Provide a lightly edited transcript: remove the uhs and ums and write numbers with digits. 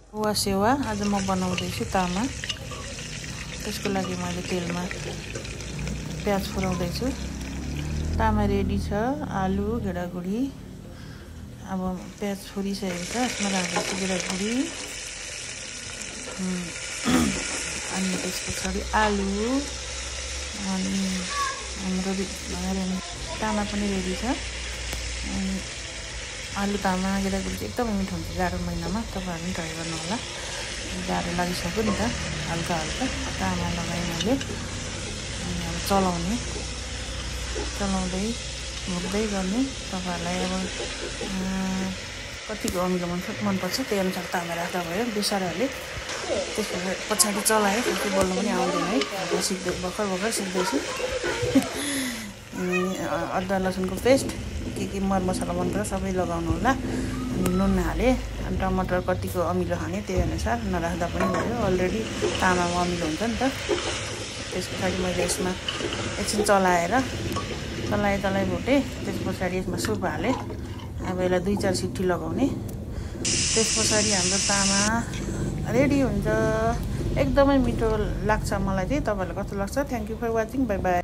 वा सेवा आज म बनाउँदैछु तामा। त्यसको लागि मैले तेलमा प्याज फुराउँदैछु। तामा रेडी छ। आलु गेडागुडी अब प्याज फुरिसकेको छ। यसमा राख्दैछु गेडागुडी अनि त्यस पछाडि आलु अनि हाम्रो तामा पनि रेडी छ। आलु तामा गेडागुडी चाहिँ एकदमै मिठो हुन्छ जाडो महिनामा। तपाईँहरू पनि ट्राई गर्नु होला। जाडो लागिसक्यो नि त हल्का हल्का तामा लगाएँ मैले। अनि अब चलाउँदै भुक्दै गर्ने। तपाईँहरूलाई अब कतिको अमिलो मनपर्छ त्यही अनुसार तामा राख्दा भयो। बिसारहरूले त्यस पछाडि चलाएँ। फेरि बोल्नु पनि आउँदैन है। भर्खर सिक्दैछु। अदुवा लसुनको पेस्ट के मरमसला मन पर्छ सबै लगाउनु होला। अनि नुन हालेँ। अनि टमाटर कतिको अमिलो खाने त्यही अनुसार नराख्दा पनि भयो। अलरेडी तामामा अमिलो हुन्छ नि त। त्यस पछाडि मैले यसमा एकछिन चलाएँ भुटेँ। त्यस पछाडि यसमा सुप हालेँ। अब यसलाई 2-4 सिटी लगाउने। त्यस पछाडि हाम्रो तामा रेडी हुन्छ। एकदमै मिठो लाग्छ मलाई चाहिँ। तपाईँहरूलाई कस्तो लाग्छ? Thank you for watching. Bye by.